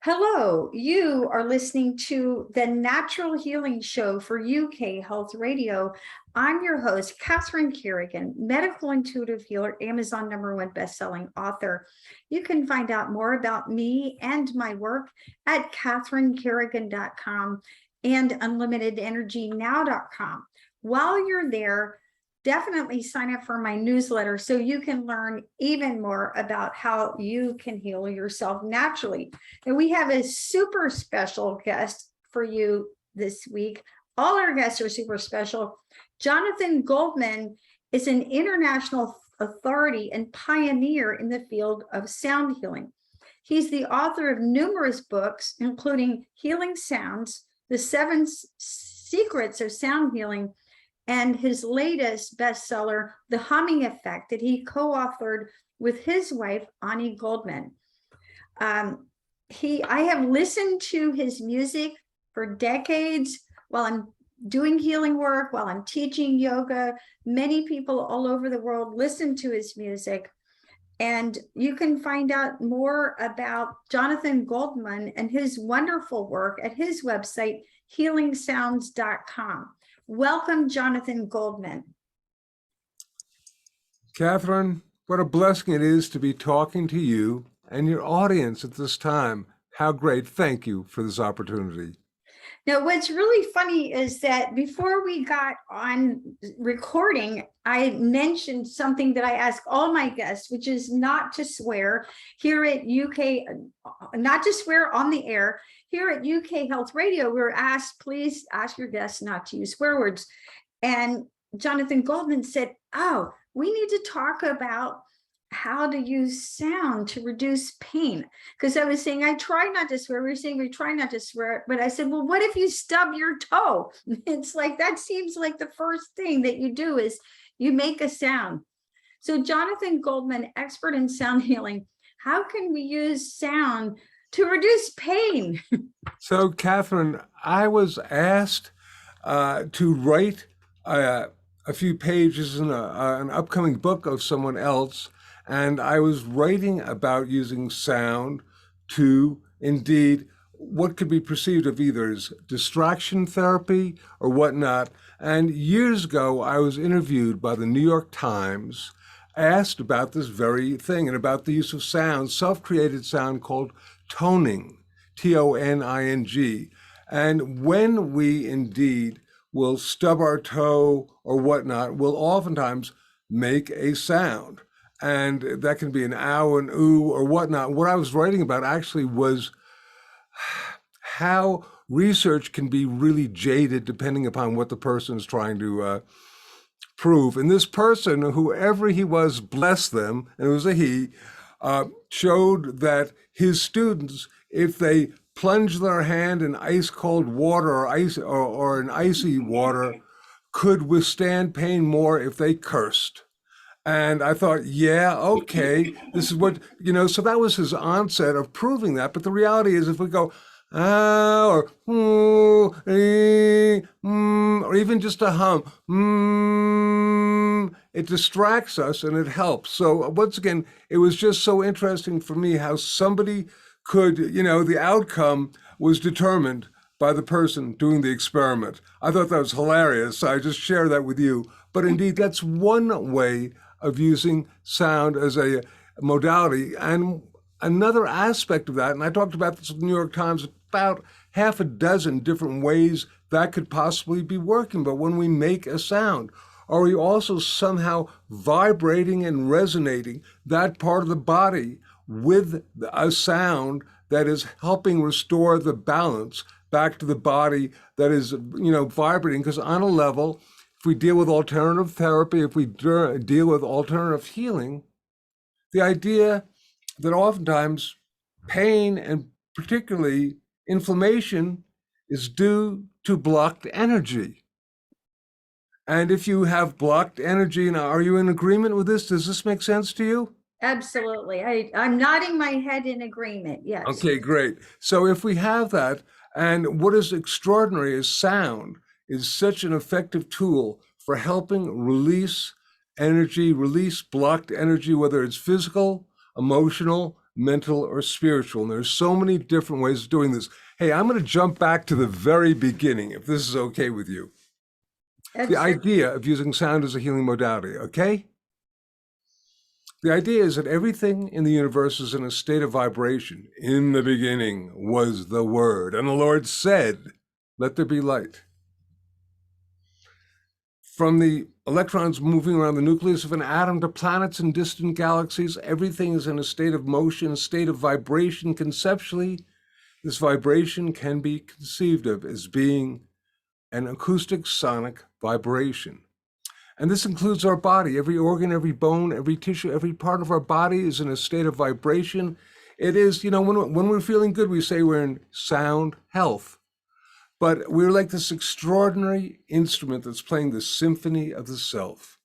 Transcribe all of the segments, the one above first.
Hello, you are listening to the Natural Healing Show for UK Health Radio. I'm your host, Catherine Carrigan, medical intuitive healer, Amazon #1 bestselling author. You can find out more about me and my work at catherinecarrigan.com and unlimitedenergynow.com. While you're there, definitely sign up for my newsletter so you can learn even more about how you can heal yourself naturally. And we have a super special guest for you this week. All our guests are super special. Jonathan Goldman is an international authority and pioneer in the field of sound healing. He's the author of numerous books, including Healing Sounds, The 7 Secrets of Sound Healing, and his latest bestseller, The Humming Effect, that he co-authored with his wife, Ani Goldman. I have listened to his music for decades while I'm doing healing work, while I'm teaching yoga. Many people all over the world listen to his music. And you can find out more about Jonathan Goldman and his wonderful work at his website, Healingsoundscom. Welcome, Jonathan Goldman. Catherine, what a blessing it is to be talking to you and your audience at this time. How great. Thank you for this opportunity. Now, what's really funny is that before we got on recording, I mentioned something that I ask all my guests, which is not to swear here at UK, not to swear on the air. Here at UK Health Radio, we're asked, please ask your guests not to use swear words. And Jonathan Goldman said, oh, we need to talk about how to use sound to reduce pain. Because I was saying, I try not to swear. We were saying we try not to swear. But I said, well, what if you stub your toe? It's like, that seems like the first thing that you do is you make a sound. So Jonathan Goldman, expert in sound healing, how can we use sound to reduce pain? So, Catherine, I was asked to write a few pages in an upcoming book of someone else. And I was writing about using sound to, indeed, what could be perceived of either as distraction therapy or whatnot. And years ago, I was interviewed by the New York Times, asked about this very thing and about the use of sound, self-created sound called toning, T-O-N-I-N-G. And when we indeed will stub our toe or whatnot, we'll oftentimes make a sound. And that can be an ow, an ooh, or whatnot. What I was writing about actually was how research can be really jaded depending upon what the person is trying to prove. And this person, whoever he was, bless them, and it was a he, showed that his students, if they plunge their hand in ice cold water or in icy water, could withstand pain more if they cursed. And I thought, yeah, okay, this is what, so that was his onset of proving that. But the reality is if we go, ah, or or even just a hum, it distracts us and it helps. So once again, it was just so interesting for me how somebody could, the outcome was determined by the person doing the experiment. I thought that was hilarious. So I just share that with you. But indeed, that's one way of using sound as a modality. And another aspect of that, and I talked about this in the New York Times, about half a dozen different ways that could possibly be working. But when we make a sound, are we also somehow vibrating and resonating that part of the body with a sound that is helping restore the balance back to the body that is, vibrating? Because on a level, if we deal with alternative therapy, if we deal with alternative healing, the idea that oftentimes pain and particularly inflammation is due to blocked energy. And if you have blocked energy, now are you in agreement with this? Does this make sense to you? Absolutely. I'm nodding my head in agreement. Yes. Okay, great. So if we have that, and what is extraordinary is sound is such an effective tool for helping release energy, release blocked energy, whether it's physical, emotional, mental, or spiritual. And there's so many different ways of doing this. Hey, I'm going to jump back to the very beginning, if this is okay with you. The idea of using sound as a healing modality, okay? The idea is that everything in the universe is in a state of vibration. In the beginning was the Word, and the Lord said, let there be light. From the electrons moving around the nucleus of an atom to planets and distant galaxies, everything is in a state of motion, a state of vibration. Conceptually, this vibration can be conceived of as being an acoustic sonic vibration. And this includes our body. Every organ, every bone, every tissue, every part of our body is in a state of vibration. It is, when we're feeling good, we say we're in sound health. But we're like this extraordinary instrument that's playing the symphony of the self.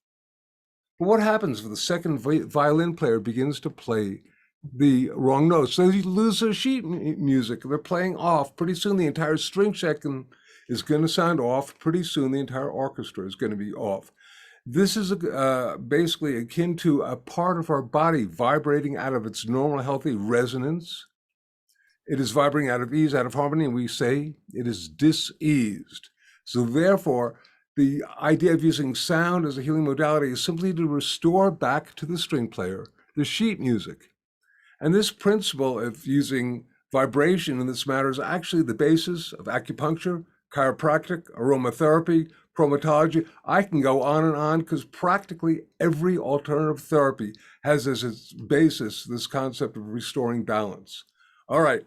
But what happens if the second violin player begins to play the wrong notes? So you lose their sheet music. They're playing off. Pretty soon the entire string section is going to sound off. Pretty soon the entire orchestra is going to be off. This is basically akin to a part of our body vibrating out of its normal, healthy resonance. It is vibrating out of ease, out of harmony, and we say it is diseased. So therefore, the idea of using sound as a healing modality is simply to restore back to the string player the sheet music. And this principle of using vibration in this matter is actually the basis of acupuncture, chiropractic, aromatherapy, chromatology. I can go on because practically every alternative therapy has as its basis this concept of restoring balance. All right.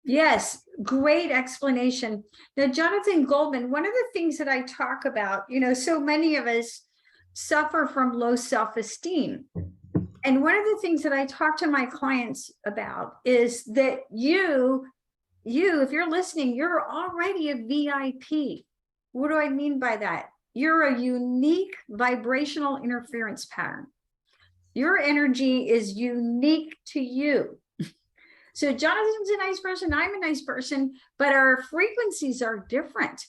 Yes, great explanation. Now, Jonathan Goldman, one of the things that I talk about, so many of us suffer from low self-esteem. And one of the things that I talk to my clients about is that you, if you're listening, you're already a VIP. What do I mean by that? You're a unique vibrational interference pattern. Your energy is unique to you. So Jonathan's a nice person, I'm a nice person, but our frequencies are different.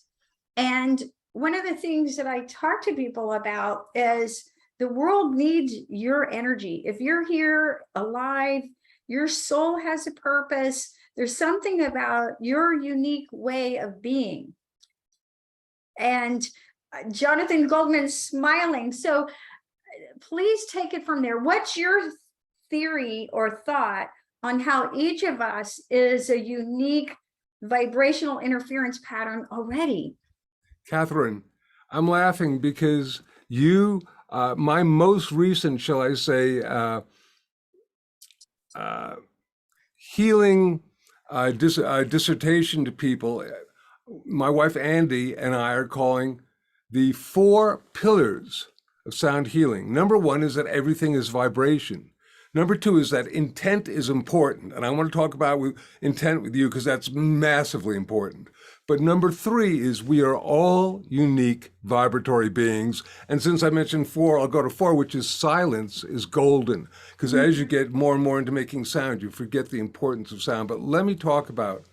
And one of the things that I talk to people about is the world needs your energy. If you're here alive, your soul has a purpose. There's something about your unique way of being. And Jonathan Goldman's smiling. So please take it from there. What's your theory or thought on how each of us is a unique vibrational interference pattern already? Catherine, I'm laughing because you, my most recent, shall I say, healing dissertation to people, my wife Andy and I are calling the 4 pillars of sound healing. Number 1 is that everything is vibration. Number 2 is that intent is important. And I want to talk about intent with you because that's massively important. But number 3 is we are all unique vibratory beings. And since I mentioned 4, I'll go to 4, which is silence is golden. Because as you get more and more into making sound, you forget the importance of sound. But let me talk about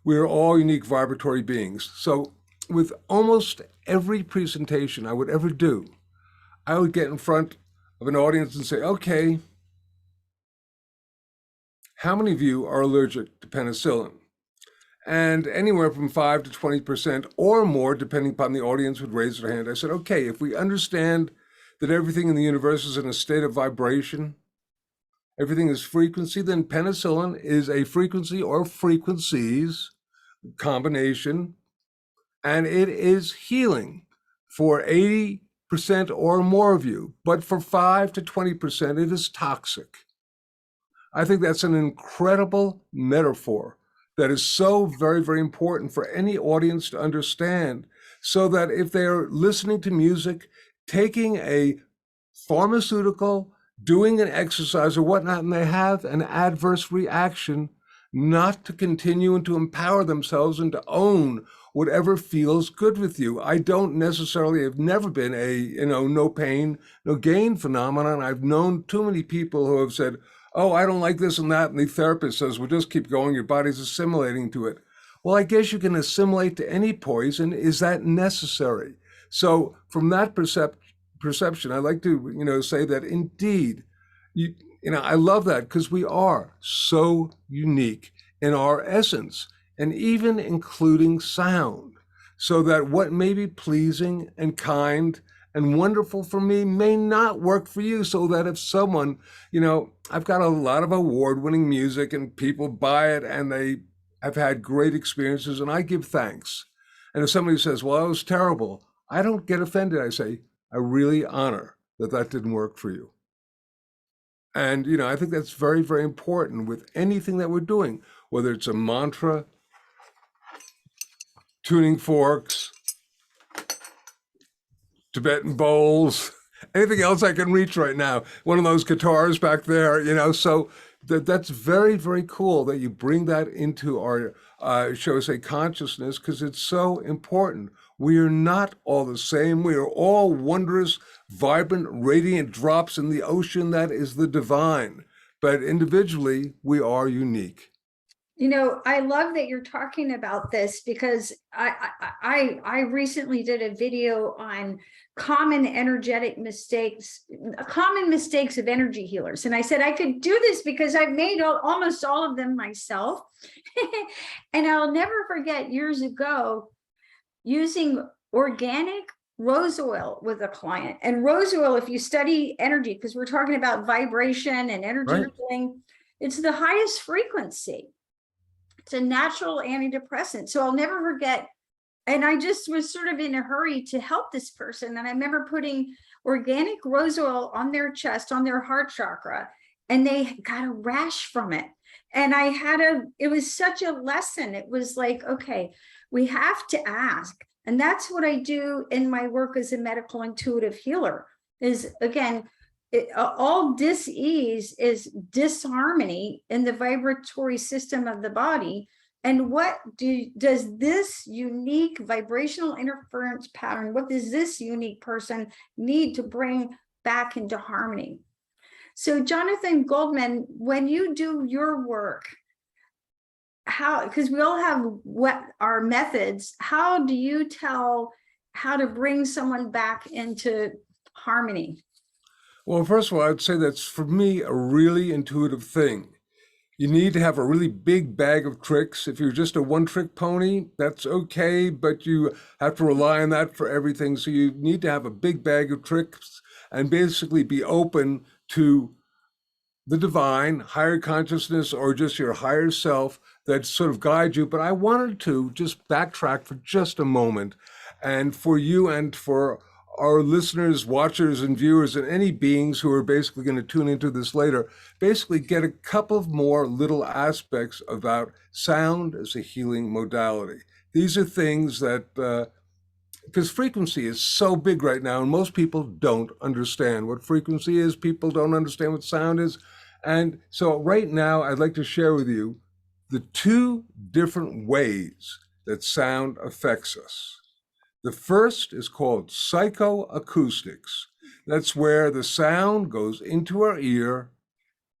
we are all unique vibratory beings. So with almost every presentation I would ever do, I would get in front of an audience and say, okay, how many of you are allergic to penicillin? And anywhere from 5 to 20% or more, depending upon the audience, would raise their hand. I said, okay, if we understand that everything in the universe is in a state of vibration, everything is frequency, then penicillin is a frequency or frequencies combination, and it is healing for 80% or more of you. But for 5 to 20%, it is toxic. I think that's an incredible metaphor that is so very, very important for any audience to understand, so that if they're listening to music, taking a pharmaceutical, doing an exercise or whatnot, and they have an adverse reaction, not to continue and to empower themselves and to own whatever feels good with you. I don't necessarily have never been a, no pain, no gain phenomenon. I've known too many people who have said, oh, I don't like this and that. And the therapist says, well, just keep going. Your body's assimilating to it. Well, I guess you can assimilate to any poison. Is that necessary? So from that perception, I like to, say that indeed, I love that because we are so unique in our essence, and even including sound. So that what may be pleasing and kind and wonderful for me may not work for you. So that if someone, I've got a lot of award winning music and people buy it and they have had great experiences, and I give thanks. And if somebody says, well, that was terrible, I don't get offended. I say, I really honor that that didn't work for you. And, I think that's very, very important with anything that we're doing, whether it's a mantra, tuning forks, Tibetan bowls, anything else I can reach right now. One of those guitars back there, so that's very, very cool that you bring that into our, shall we say, consciousness, because it's so important. We are not all the same. We are all wondrous, vibrant, radiant drops in the ocean that is the divine. But individually, we are unique. I love that you're talking about this, because I recently did a video on common energetic mistakes, common mistakes of energy healers. And I said I could do this because I've made almost all of them myself. And I'll never forget years ago using organic rose oil with a client. And rose oil, if you study energy, because we're talking about vibration and energy healing, it's the highest frequency. It's a natural antidepressant. So I'll never forget. And I just was sort of in a hurry to help this person. And I remember putting organic rose oil on their chest, on their heart chakra, and they got a rash from it. And it was such a lesson. It was like, okay, we have to ask. And that's what I do in my work as a medical intuitive healer is, again, all dis-ease is disharmony in the vibratory system of the body. And what does this unique vibrational interference pattern, what does this unique person need to bring back into harmony? So Jonathan Goldman, when you do your work, because we all have what our methods, how do you tell how to bring someone back into harmony? Well, first of all, I'd say that's, for me, a really intuitive thing. You need to have a really big bag of tricks. If you're just a one-trick pony, that's okay, but you have to rely on that for everything. So you need to have a big bag of tricks and basically be open to the divine, higher consciousness, or just your higher self that sort of guide you. But I wanted to just backtrack for just a moment, and for you and for our listeners, watchers, and viewers, and any beings who are basically going to tune into this later, basically get a couple of more little aspects about sound as a healing modality. These are things that, because frequency is so big right now, and most people don't understand what frequency is. People don't understand what sound is. And so right now, I'd like to share with you the two different ways that sound affects us. The first is called psycho-acoustics. That's where the sound goes into our ear,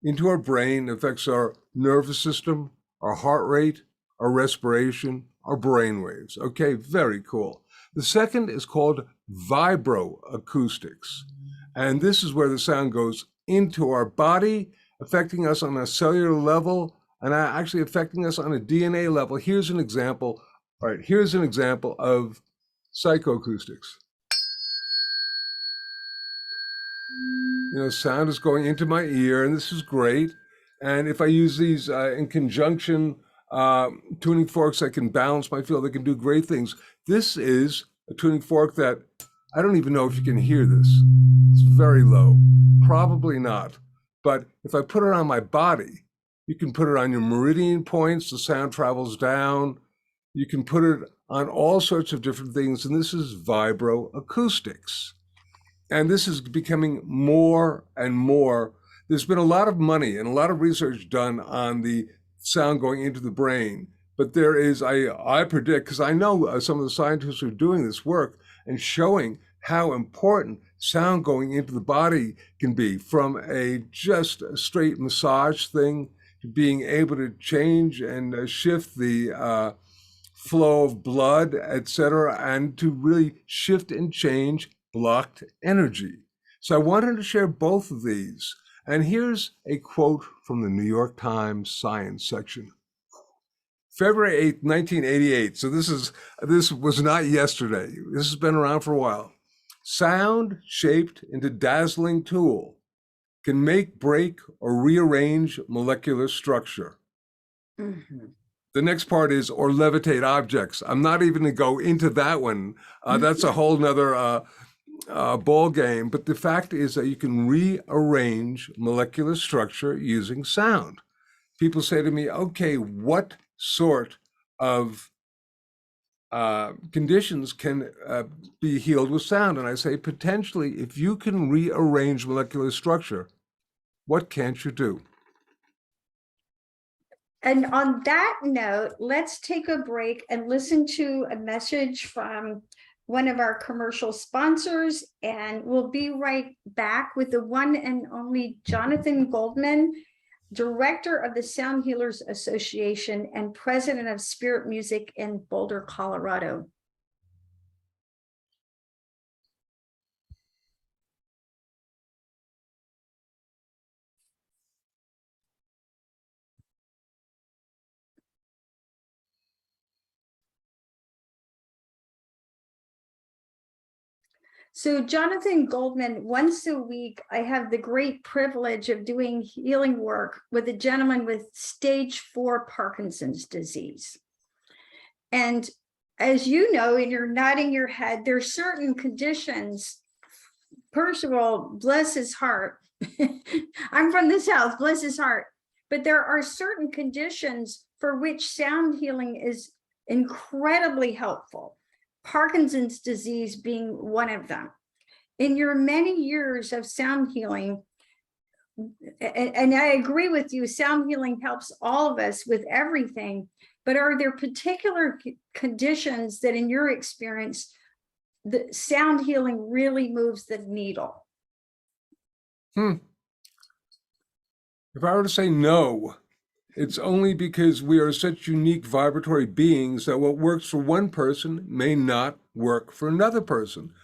into our brain, affects our nervous system, our heart rate, our respiration, our brain waves. Okay, very cool. The second is called vibro-acoustics. And this is where the sound goes into our body, affecting us on a cellular level, and actually affecting us on a DNA level. Here's an example. All right, here's an example of psychoacoustics. Sound is going into my ear, and this is great. And if I use these in conjunction, tuning forks that can balance my field, they can do great things. This is a tuning fork that I don't even know if you can hear this. It's very low, probably not. But if I put it on my body, you can put it on your meridian points, the sound travels down. You can put it on all sorts of different things, and this is vibro-acoustics. And this is becoming more and more. There's been a lot of money and a lot of research done on the sound going into the brain, but there is, I predict, because I know some of the scientists who are doing this work and showing how important sound going into the body can be, from just a straight massage thing to being able to change and shift the flow of blood, etc., and to really shift and change blocked energy. So I wanted to share both of these. And here's a quote from the New York Times science section. February 8th, 1988. So this was not yesterday. This has been around for a while. Sound shaped into dazzling tool can make, break, or rearrange molecular structure. Mhm. The next part is, or levitate objects. I'm not even going to go into that one. That's a whole nother ball game. But the fact is that you can rearrange molecular structure using sound. People say to me, okay, what sort of conditions can be healed with sound? And I say, potentially, if you can rearrange molecular structure, what can't you do? And on that note, let's take a break and listen to a message from one of our commercial sponsors, and we'll be right back with the one and only Jonathan Goldman, Director of the Sound Healers Association and President of Spirit Music in Boulder, Colorado. So Jonathan Goldman, once a week, I have the great privilege of doing healing work with a gentleman with stage 4 Parkinson's disease. And as you know, and you're nodding your head, there's certain conditions. First of all, bless his heart. I'm from this house, bless his heart. But there are certain conditions for which sound healing is incredibly helpful. Parkinson's disease being one of them. In your many years of sound healing, and I agree with you, sound healing helps all of us with everything, but are there particular conditions that in your experience, the sound healing really moves the needle? If I were to say no, it's only because we are such unique vibratory beings that what works for one person may not work for another person.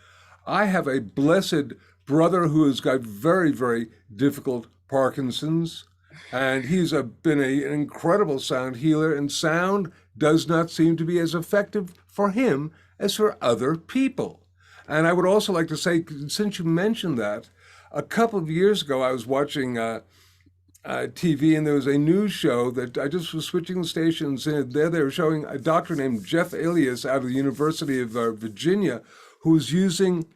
I have a blessed brother who has got very, very difficult Parkinson's, and he's been an incredible sound healer, and sound does not seem to be as effective for him as for other people. And I would also like to say, since you mentioned that, a couple of years ago, I was watching TV, and there was a news show that I just was switching the stations, and there they were showing a doctor named Jeff Elias out of the University of Virginia, who's using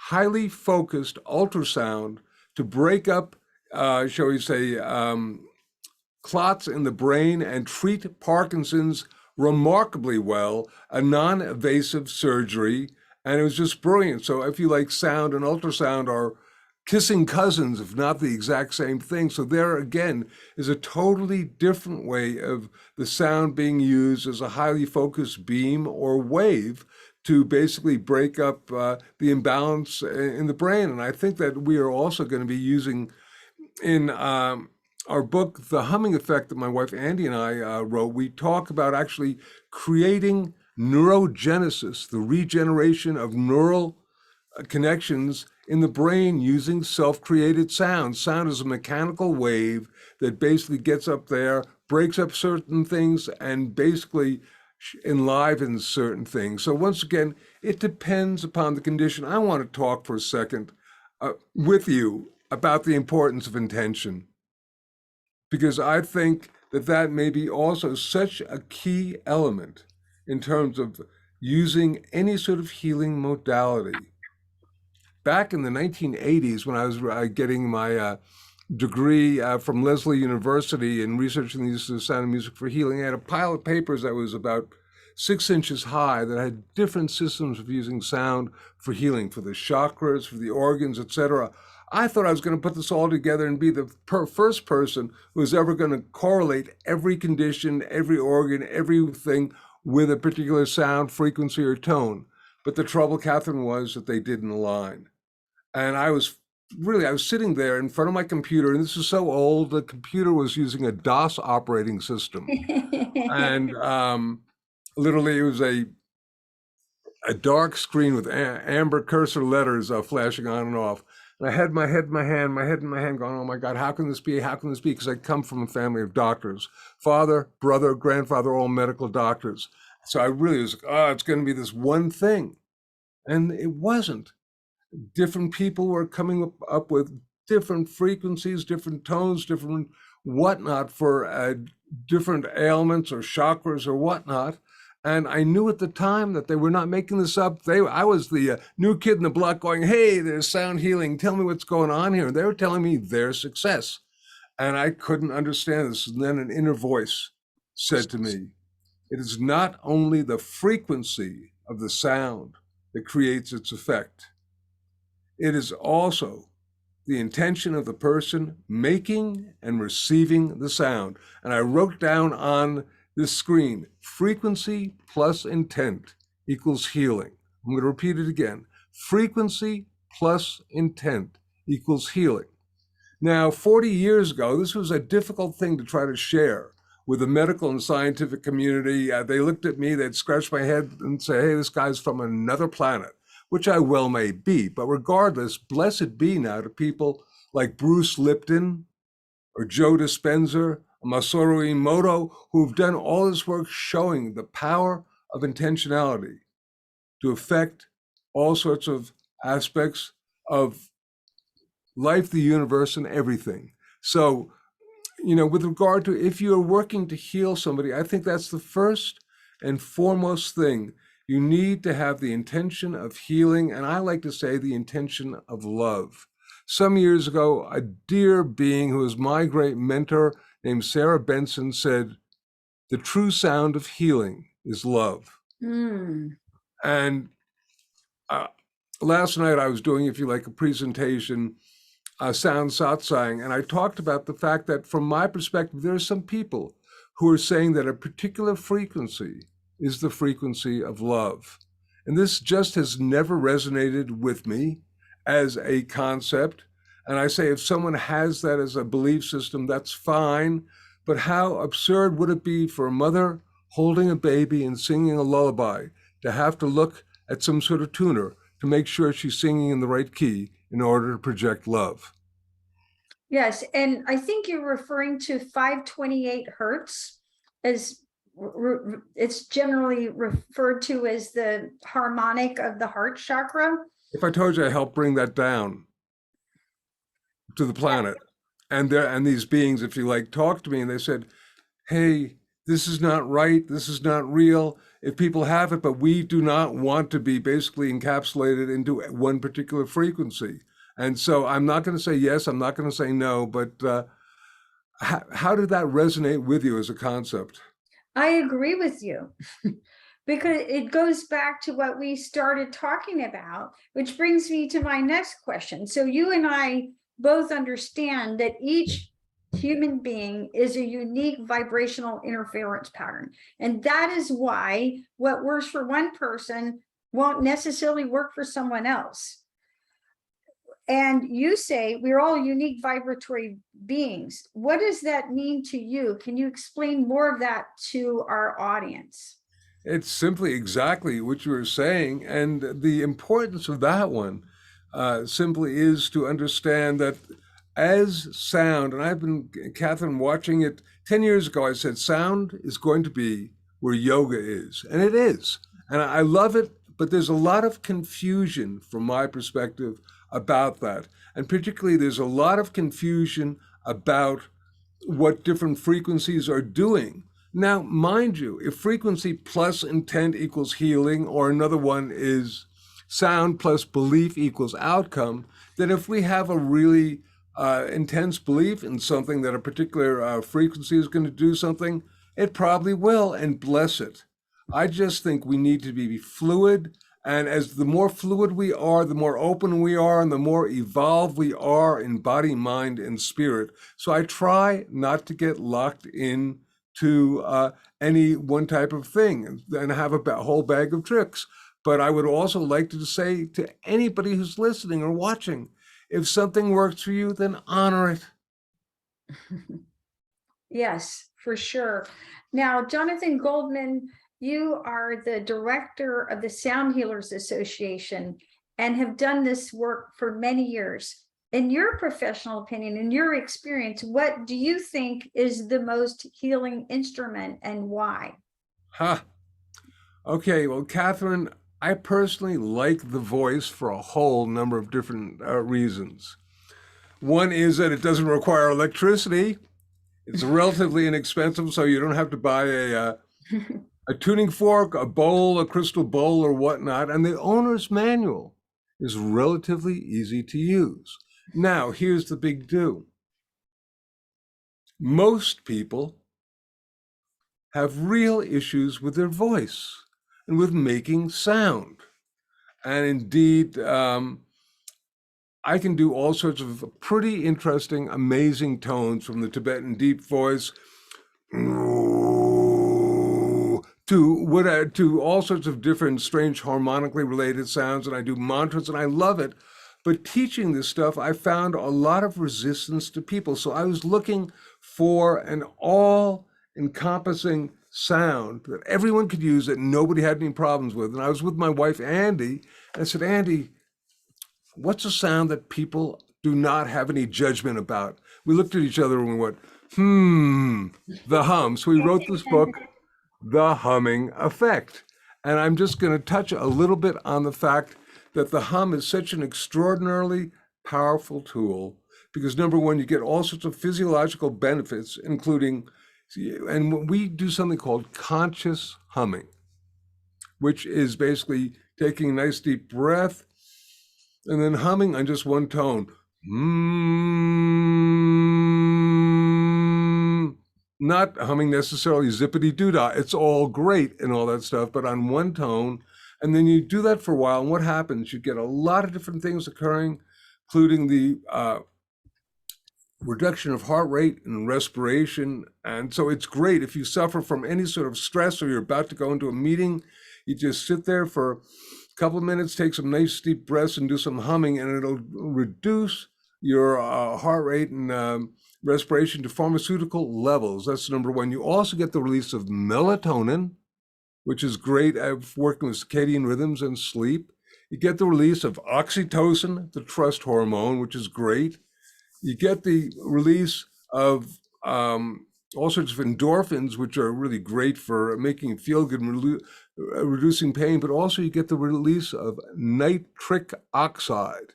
highly focused ultrasound to break up, shall we say, clots in the brain and treat Parkinson's remarkably well, a non-invasive surgery, and it was just brilliant. So if you like, sound and ultrasound are kissing cousins, if not the exact same thing. So there again is a totally different way of the sound being used as a highly focused beam or wave to basically break up the imbalance in the brain. And I think that we are also going to be using in our book, The Humming Effect, that my wife Andy and I wrote, we talk about actually creating neurogenesis, the regeneration of neural connections in the brain using self-created sound. Sound is a mechanical wave that basically gets up there, breaks up certain things, and basically enlivens certain things. So once again, it depends upon the condition. I want to talk for a second with you about the importance of intention, because I think that that may be also such a key element in terms of using any sort of healing modality. Back in the 1980s, when I was getting my degree from Lesley University in researching the use of sound and music for healing, I had a pile of papers that was about 6 inches high that had different systems of using sound for healing, for the chakras, for the organs, etc. I thought I was going to put this all together and be the first person who was ever going to correlate every condition, every organ, everything with a particular sound, frequency, or tone. But the trouble, Catherine, was that they didn't align. And I was sitting there in front of my computer, and this is so old, the computer was using a DOS operating system. And literally it was a dark screen with amber cursor letters flashing on and off. And I had my head in my hand, my head in my hand, going, oh my God, how can this be? How can this be? Because I come from a family of doctors, father, brother, grandfather, all medical doctors. So I really was, oh, it's going to be this one thing. And it wasn't. Different people were coming up with different frequencies, different tones, different whatnot for different ailments or chakras or whatnot. And I knew at the time that they were not making this up. I was the new kid in the block going, hey, there's sound healing. Tell me what's going on here. And they were telling me their success. And I couldn't understand this. And then an inner voice said to me, it is not only the frequency of the sound that creates its effect. It is also the intention of the person making and receiving the sound. And I wrote down on this screen, frequency plus intent equals healing. I'm going to repeat it again. Frequency plus intent equals healing. Now, 40 years ago, this was a difficult thing to try to share with the medical and scientific community. They looked at me, they'd scratch my head and say, hey, this guy's from another planet, which I well may be. But regardless, blessed be now to people like Bruce Lipton or Joe Dispenza, Masaru Emoto, who've done all this work showing the power of intentionality to affect all sorts of aspects of life, the universe, and everything. So, with regard to if you're working to heal somebody, I think that's the first and foremost thing. You need to have the intention of healing, and I like to say the intention of love. Some years ago, a dear being who was my great mentor named Sarah Benson said, the true sound of healing is love. And last night I was doing, if you like, a presentation, sound satsang, and I talked about the fact that from my perspective, there are some people who are saying that a particular frequency is the frequency of love. And this just has never resonated with me as a concept. And I say, if someone has that as a belief system, that's fine. But how absurd would it be for a mother holding a baby and singing a lullaby to have to look at some sort of tuner to make sure she's singing in the right key in order to project love? Yes, and I think you're referring to 528 hertz as it's generally referred to as the harmonic of the heart chakra. If I told you I helped bring that down to the planet, and these beings, if you like, talked to me and they said, hey, this is not right, this is not real. If people have it, but we do not want to be basically encapsulated into one particular frequency. And so I'm not going to say yes, I'm not going to say no, but how did that resonate with you as a concept? I agree with you because it goes back to what we started talking about, which brings me to my next question. So you and I both understand that each human being is a unique vibrational interference pattern. And that is why what works for one person won't necessarily work for someone else. And you say we're all unique vibratory beings. What does that mean to you? Can you explain more of that to our audience? It's simply exactly what you were saying. And the importance of that one simply is to understand that as sound, and I've been, Catherine, watching it 10 years ago, I said, sound is going to be where yoga is. And it is. And I love it, but there's a lot of confusion from my perspective about that. And particularly, there's a lot of confusion about what different frequencies are doing. Now, mind you, if frequency plus intent equals healing, or another one is sound plus belief equals outcome, then if we have a really intense belief in something that a particular frequency is going to do something, it probably will, and bless it. I just think we need to be fluid. And as the more fluid we are, the more open we are, and the more evolved we are in body, mind, and spirit. So I try not to get locked in to any one type of thing and have a whole bag of tricks. But I would also like to say to anybody who's listening or watching, if something works for you, then honor it. Yes, for sure. Now, Jonathan Goldman, you are the director of the Sound Healers Association and have done this work for many years. in your professional opinion, in your experience, what do you think is the most healing instrument and why? Huh. Okay, well, Catherine, I personally like the voice for a whole number of different reasons. One is that it doesn't require electricity. It's relatively inexpensive, so you don't have to buy a tuning fork, a bowl, a crystal bowl, or whatnot. And the owner's manual is relatively easy to use. Now, here's the big do. Most people have real issues with their voice and with making sound. And indeed, I can do all sorts of pretty interesting, amazing tones, from the Tibetan deep voice to all sorts of different strange harmonically related sounds, and I do mantras, and I love it. But teaching this stuff, I found a lot of resistance to people. So I was looking for an all-encompassing sound that everyone could use, that nobody had any problems with. And I was with my wife, Andy, and I said, Andy, what's a sound that people do not have any judgment about? We looked at each other and we went, the hum. So we wrote this book, The Humming Effect. And I'm just going to touch a little bit on the fact that the hum is such an extraordinarily powerful tool, because number one, you get all sorts of physiological benefits, including, and we do something called conscious humming, which is basically taking a nice deep breath and then humming on just one tone. Not humming necessarily zippity-doo-dah. It's all great and all that stuff, but on one tone. And then you do that for a while, and what happens? You get a lot of different things occurring, including the reduction of heart rate and respiration. And so it's great if you suffer from any sort of stress or you're about to go into a meeting. You just sit there for a couple of minutes, take some nice deep breaths and do some humming, and it'll reduce your heart rate and respiration to pharmaceutical levels. That's number one. You also get the release of melatonin, which is great at working with circadian rhythms and sleep. You get the release of oxytocin, the trust hormone, which is great. You get the release of all sorts of endorphins, which are really great for making you feel good and reducing pain, but also you get the release of nitric oxide.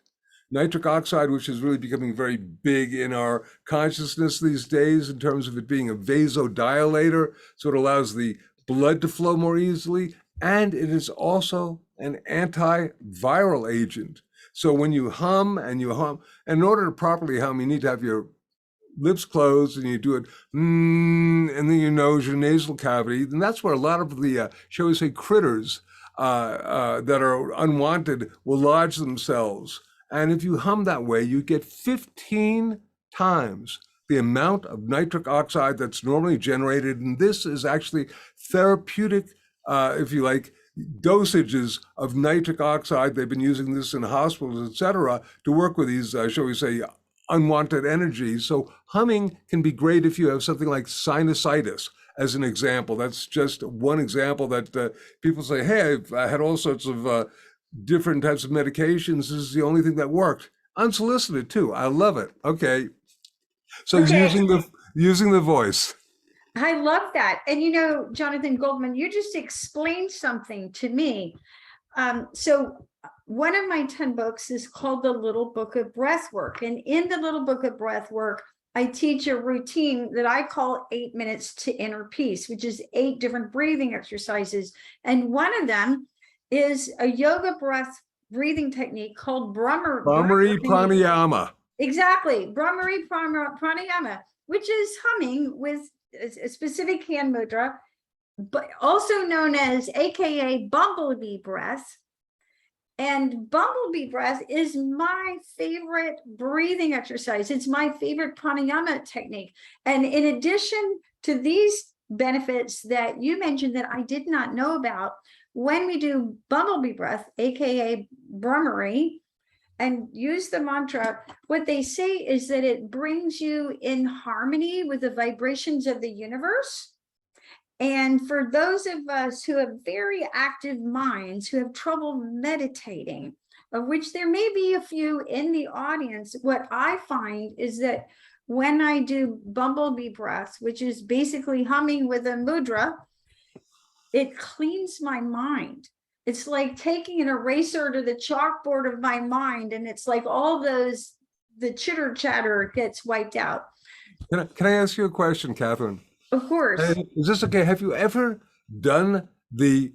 Nitric oxide, which is really becoming very big in our consciousness these days in terms of it being a vasodilator, so it allows the blood to flow more easily, and it is also an antiviral agent. So when you hum, and in order to properly hum, you need to have your lips closed and you do it, and then your nose, your nasal cavity, and that's where a lot of the, shall we say, critters that are unwanted will lodge themselves. And if you hum that way, you get 15 times the amount of nitric oxide that's normally generated. And this is actually therapeutic, if you like, dosages of nitric oxide. They've been using this in hospitals, et cetera, to work with these, shall we say, unwanted energies. So humming can be great if you have something like sinusitis, as an example. That's just one example that people say, hey, I had all sorts of different types of medications. This is the only thing that worked. Unsolicited too. I love it. Okay. So using the voice. I love that. And you know, Jonathan Goldman, you just explained something to me. So one of my 10 books is called The Little Book of Breathwork. And in the Little Book of Breathwork, I teach a routine that I call 8 minutes to inner peace, which is 8 different breathing exercises. And one of them is a yoga breathing technique called Bhramari Pranayama. Exactly, Bhramari Pranayama, which is humming with a specific hand mudra, but also known as AKA bumblebee breath. And bumblebee breath is my favorite breathing exercise. It's my favorite pranayama technique. And in addition to these benefits that you mentioned that I did not know about, when we do bumblebee breath, AKA Bhramari, and use the mantra, what they say is that it brings you in harmony with the vibrations of the universe. And for those of us who have very active minds, who have trouble meditating, of which there may be a few in the audience. What I find is that when I do bumblebee breath, which is basically humming with a mudra, it cleans my mind. It's like taking an eraser to the chalkboard of my mind, and it's like all those, the chitter chatter gets wiped out. Can I ask you a question, Catherine? Of course. Is this okay? Have you ever done the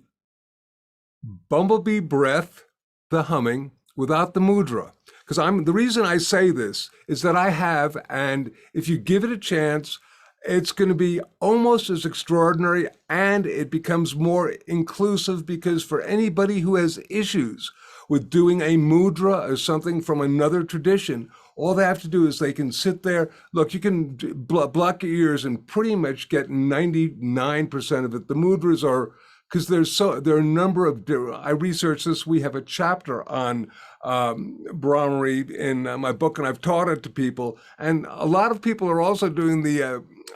bumblebee breath, the humming, without the mudra? Because the reason I say this is that I have, and if you give it a chance, it's going to be almost as extraordinary, and it becomes more inclusive, because for anybody who has issues with doing a mudra or something from another tradition, all they have to do is they can sit there. Look, you can block your ears and pretty much get 99% of it. The mudras are, because there are a number of, I researched this. We have a chapter on Brahmari in my book, and I've taught it to people. And a lot of people are also doing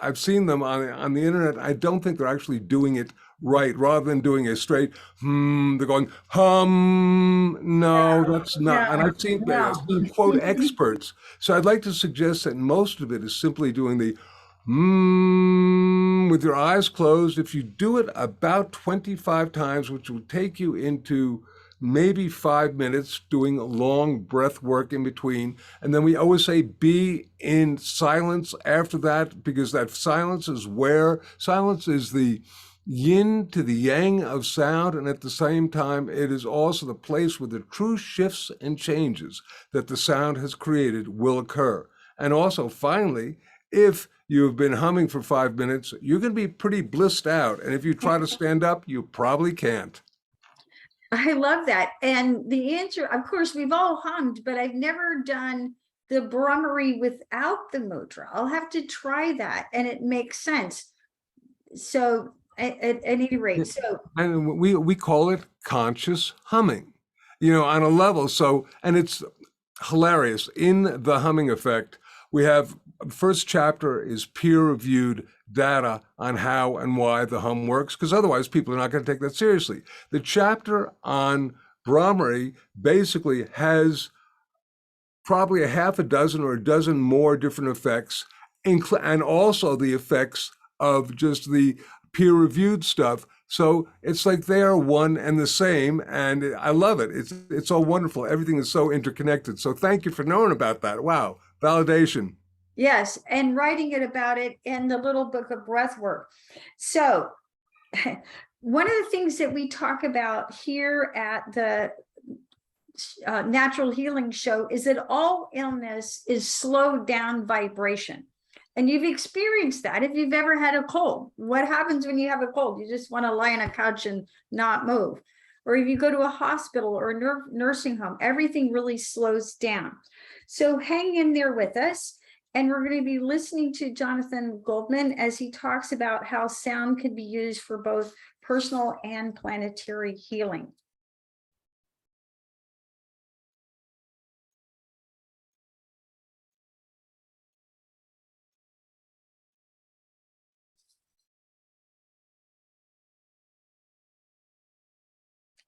I've seen them on the internet. I don't think they're actually doing it right. Rather than doing a straight they're going hum. No, that's not. No, and I've seen quote experts. So I'd like to suggest that most of it is simply doing the with your eyes closed. If you do it about 25 times, which will take you into maybe 5 minutes, doing long breath work in between. And then we always say be in silence after that, because that silence is the yin to the yang of sound. And at the same time, it is also the place where the true shifts and changes that the sound has created will occur. And also, finally, if you've been humming for 5 minutes, you're going to be pretty blissed out. And if you try to stand up, you probably can't. I love that. And the answer, of course, we've all hummed, but I've never done the Brahmari without the mudra. I'll have to try that, and it makes sense. So at any rate, and we call it conscious humming, on a level. So, and it's hilarious. In the humming effect, we have the first chapter is peer-reviewed data on how and why the hum works, because otherwise people are not going to take that seriously. The chapter on Brahmari basically has probably a half a dozen or a dozen more different effects, and also the effects of just the peer-reviewed stuff. So it's like they are one and the same, and I love it. It's all wonderful. Everything is so interconnected. So thank you for knowing about that. Wow, validation. Yes, and writing about it in the little book of breath work. So one of the things that we talk about here at the Natural Healing Show is that all illness is slowed down vibration. And you've experienced that. If you've ever had a cold, what happens when you have a cold? You just want to lie on a couch and not move. Or if you go to a hospital or a nursing home, everything really slows down. So hang in there with us. And we're going to be listening to Jonathan Goldman as he talks about how sound can be used for both personal and planetary healing.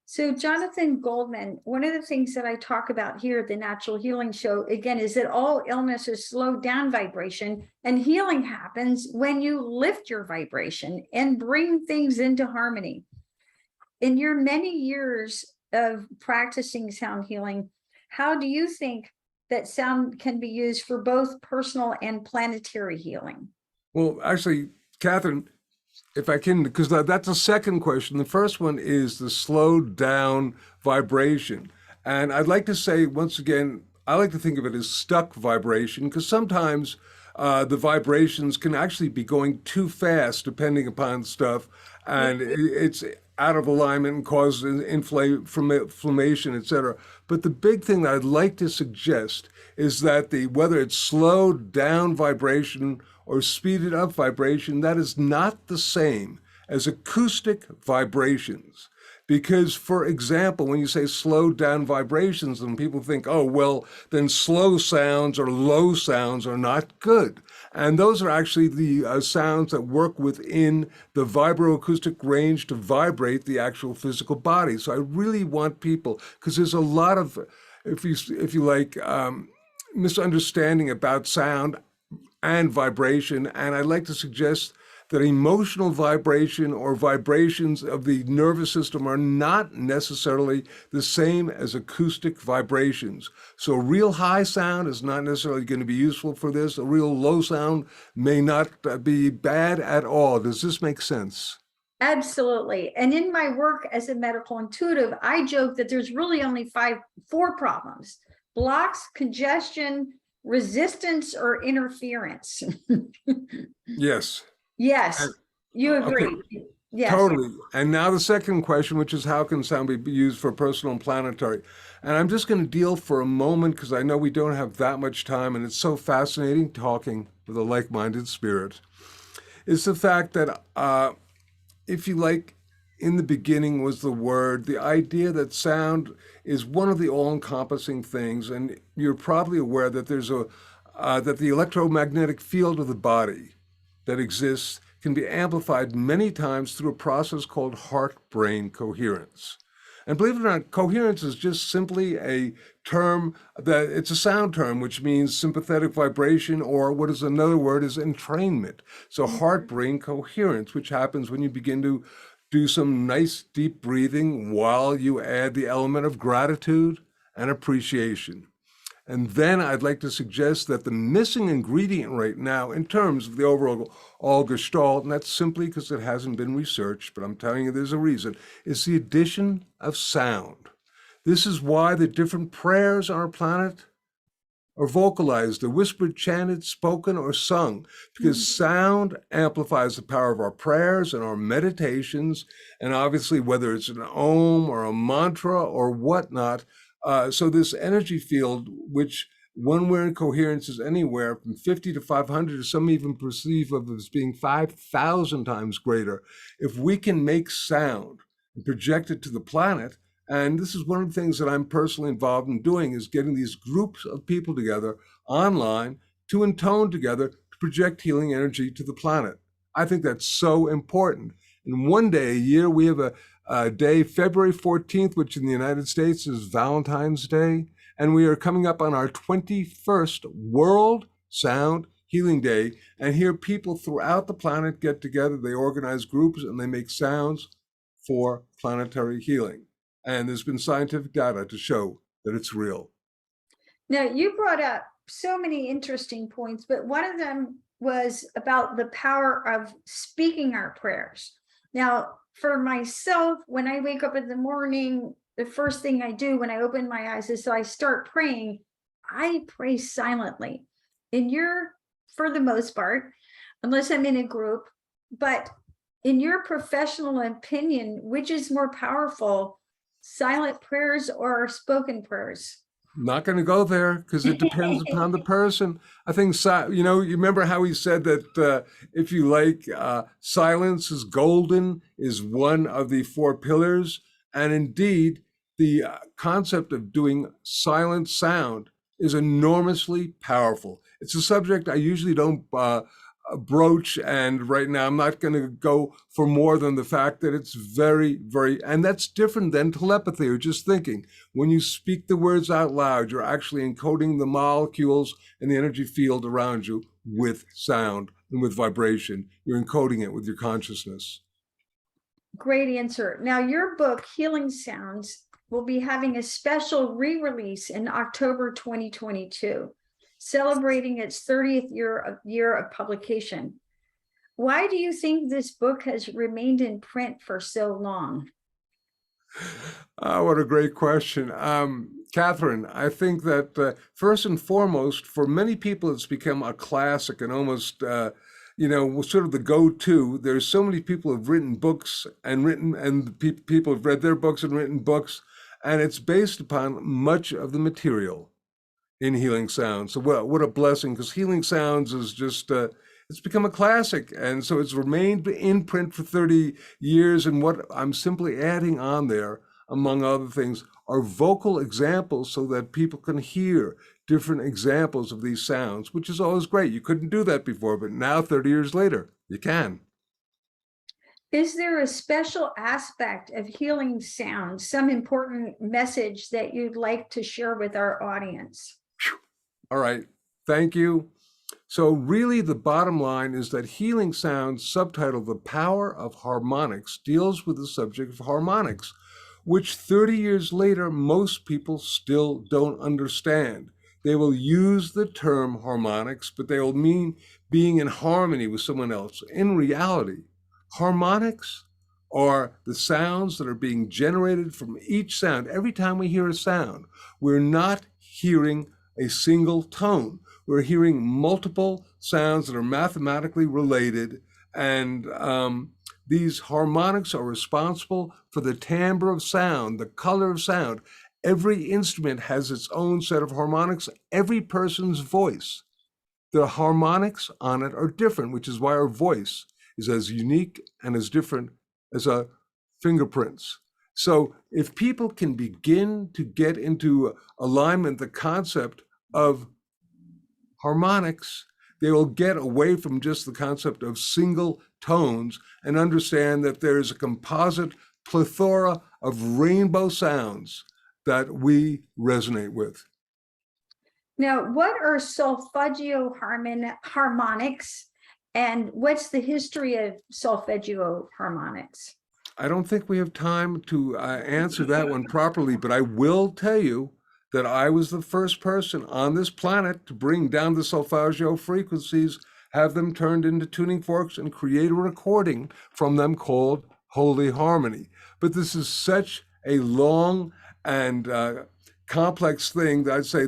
So Jonathan Goldman, one of the things that I talk about here at the Natural Healing Show, again, is that all illness is slowed down vibration, and healing happens when you lift your vibration and bring things into harmony. In your many years of practicing sound healing, how do you think that sound can be used for both personal and planetary healing? Well, actually, Catherine, if I can, because that's a second question. The first one is the slowed down vibration. And I'd like to say, once again, I like to think of it as stuck vibration, because sometimes the vibrations can actually be going too fast depending upon stuff, and it's out of alignment and causes inflammation, etc. But the big thing that I'd like to suggest is that whether it's slowed down vibration or speeded up vibration, that is not the same as acoustic vibrations. Because, for example, when you say slowed down vibrations, and people think, oh, well, then slow sounds or low sounds are not good. And those are actually the sounds that work within the vibro-acoustic range to vibrate the actual physical body. So I really want people, because there's a lot of if you like, misunderstanding about sound and vibration. And I'd like to suggest that emotional vibration or vibrations of the nervous system are not necessarily the same as acoustic vibrations. So real high sound is not necessarily going to be useful for this. A real low sound may not be bad at all. Does this make sense? Absolutely. And in my work as a medical intuitive, I joke that there's really only four problems: blocks, congestion, resistance, or interference. Yes. Yes, you Okay. agree. Yes. Totally. And now the second question, which is how can sound be used for personal and planetary? And I'm just going to deal for a moment because I know we don't have that much time, and it's so fascinating talking with a like-minded spirit. Is the fact that, if you like, in the beginning was the word, the idea that sound is one of the all-encompassing things, and you're probably aware that there's that the electromagnetic field of the body that exists can be amplified many times through a process called heart-brain coherence. And believe it or not, coherence is just simply a term that it's a sound term, which means sympathetic vibration, or what is another word is entrainment. So heart-brain coherence, which happens when you begin to do some nice deep breathing while you add the element of gratitude and appreciation. And then I'd like to suggest that the missing ingredient right now, in terms of the overall all gestalt, and that's simply because it hasn't been researched, but I'm telling you there's a reason, is the addition of sound. This is why the different prayers on our planet are vocalized, they're whispered, chanted, spoken, or sung, because sound amplifies the power of our prayers and our meditations, and obviously whether it's an om or a mantra or whatnot. So this energy field, which when we're in coherence is anywhere from 50 to 500, or some even perceive of as being 5,000 times greater, if we can make sound and project it to the planet. And this is one of the things that I'm personally involved in doing, is getting these groups of people together online to intone together to project healing energy to the planet. I think that's so important. And one day a year, we have a day, February 14th, which in the United States is Valentine's Day. And we are coming up on our 21st World Sound Healing Day. And here people throughout the planet get together, they organize groups, and they make sounds for planetary healing. And there's been scientific data to show that it's real. Now, you brought up so many interesting points, but one of them was about the power of speaking our prayers. Now, for myself, when I wake up in the morning, the first thing I do when I open my eyes is, so I start praying. I pray silently. And for the most part, unless I'm in a group, but in your professional opinion, which is more powerful, silent prayers or spoken prayers? Not going to go there because it depends upon the person. I think, you remember how he said that if you like, silence is golden, is one of the four pillars. And indeed, the concept of doing silent sound is enormously powerful. It's a subject I usually don't broach, and right now I'm not going to go for more than the fact that it's very, very, and that's different than telepathy or just thinking. When you speak the words out loud, you're actually encoding the molecules and the energy field around you with sound and with vibration. You're encoding it with your consciousness. Great answer. Now, your book, Healing Sounds, will be having a special re-release in October 2022. Celebrating its 30th year of publication. Why do you think this book has remained in print for so long? What a great question. Catherine, I think that first and foremost, for many people, it's become a classic and almost, sort of the go-to. There's so many people who have written books and people have read their books and written books, and it's based upon much of the material in Healing Sounds. So what a blessing, because Healing Sounds is just, it's become a classic. And so it's remained in print for 30 years. And what I'm simply adding on there, among other things, are vocal examples so that people can hear different examples of these sounds, which is always great. You couldn't do that before, but now 30 years later, you can. Is there a special aspect of healing sound, some important message that you'd like to share with our audience? All right, thank you. So really the bottom line is that Healing Sounds, subtitled The Power of Harmonics, deals with the subject of harmonics, which 30 years later, most people still don't understand. They will use the term harmonics, but they will mean being in harmony with someone else. In reality, harmonics are the sounds that are being generated from each sound. Every time we hear a sound, we're not hearing a single tone. We're hearing multiple sounds that are mathematically related, and these harmonics are responsible for the timbre of sound, the color of sound. Every instrument has its own set of harmonics. Every person's voice, the harmonics on it are different, which is why our voice is as unique and as different as our fingerprints. So if people can begin to get into alignment, the concept of harmonics, they will get away from just the concept of single tones and understand that there is a composite plethora of rainbow sounds that we resonate with. Now, what are solfeggio harmonics, and what's the history of solfeggio harmonics? I don't think we have time to answer that one properly, but I will tell you that I was the first person on this planet to bring down the solfeggio frequencies, have them turned into tuning forks, and create a recording from them called Holy Harmony. But this is such a long and complex thing that I'd say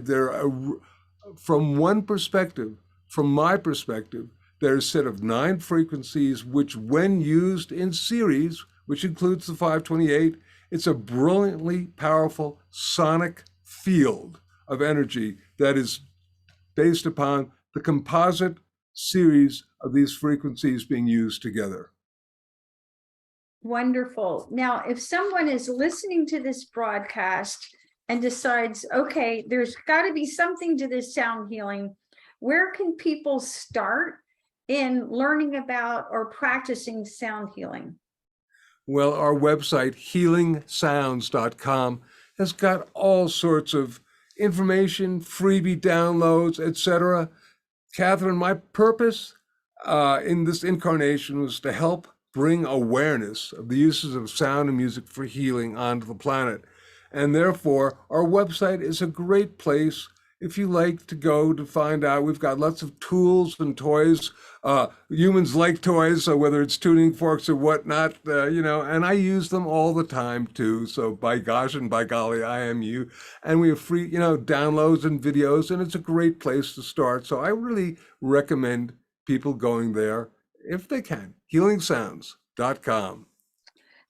from one perspective, from my perspective, there's a set of 9 frequencies, which when used in series, which includes the 528, it's a brilliantly powerful sonic field of energy that is based upon the composite series of these frequencies being used together. Wonderful. Now, if someone is listening to this broadcast and decides, okay, there's got to be something to this sound healing, where can people start in learning about or practicing sound healing? Well, our website, Healingsoundscom, has got all sorts of information, freebie downloads, etc. Catherine, my purpose in this incarnation was to help bring awareness of the uses of sound and music for healing onto the planet. And therefore, our website is a great place if you like to go to find out. We've got lots of tools and toys. Humans like toys, so whether it's tuning forks or whatnot, and I use them all the time too. So by gosh and by golly, I am you. And we have free, downloads and videos, and it's a great place to start. So I really recommend people going there if they can. Healingsounds.com.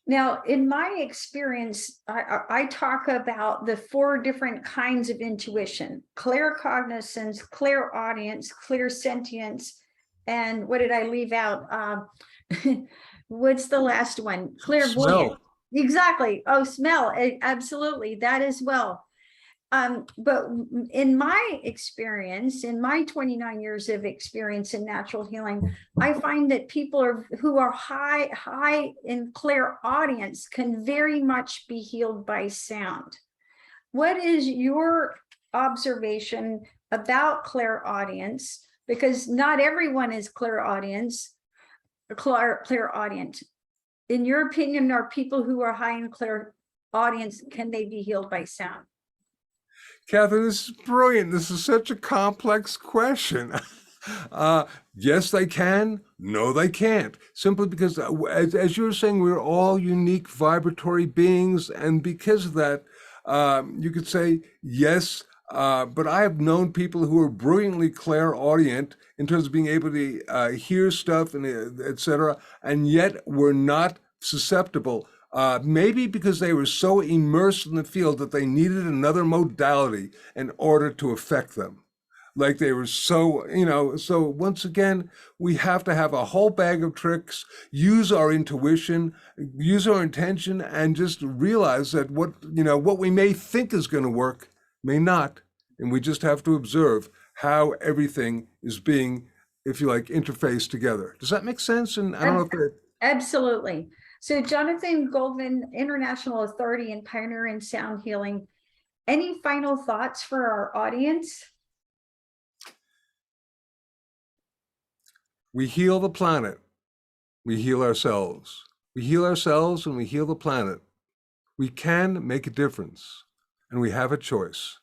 Now, in my experience, I talk about the 4 different kinds of intuition: claircognizance, clairaudience, clairsentience, and what did I leave out? What's the last one? Clairvoyant. Smell. Exactly. Oh, smell. Absolutely. That as well. But in my experience, in my 29 years of experience in natural healing, I find that people who are high in clairaudience can very much be healed by sound. What is your observation about clairaudience? Because not everyone is clairaudient. In your opinion, are people who are high in clairaudience, can they be healed by sound? Catherine, this is brilliant. This is such a complex question. Yes, they can. No, they can't. Simply because, as you were saying, we're all unique vibratory beings. And because of that, you could say yes. But I have known people who are brilliantly clairaudient in terms of being able to hear stuff and et cetera, and yet were not susceptible. Maybe because they were so immersed in the field that they needed another modality in order to affect them. Like they were so, so once again, we have to have a whole bag of tricks, use our intuition, use our intention, and just realize that what we may think is going to work may not. And we just have to observe how everything is being, if you like, interfaced together. Does that make sense? And I don't know if Absolutely. So Jonathan Goldman, international authority and pioneer in sound healing. Any final thoughts for our audience? We heal the planet. We heal ourselves. We heal ourselves and we heal the planet. We can make a difference, and we have a choice.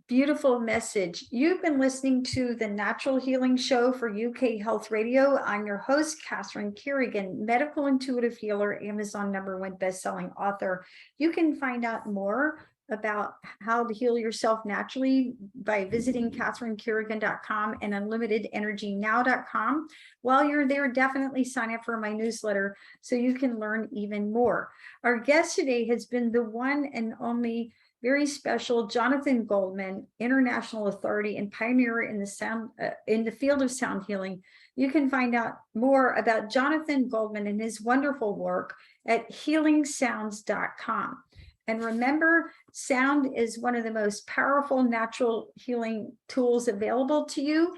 Beautiful message. You've been listening to the Natural Healing Show for UK Health Radio. I'm your host, Catherine Carrigan, medical intuitive healer, Amazon #1 best-selling author. You can find out more about how to heal yourself naturally by visiting CatherineCarrigan.com and UnlimitedEnergyNow.com. While you're there, definitely sign up for my newsletter so you can learn even more. Our guest today has been the one and only very special Jonathan Goldman, international authority and pioneer in the field of sound healing. You can find out more about Jonathan Goldman and his wonderful work at Healingsounds.com. And remember, sound is one of the most powerful natural healing tools available to you,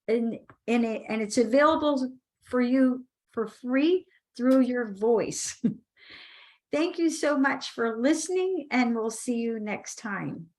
and it's available for you for free through your voice. Thank you so much for listening, and we'll see you next time.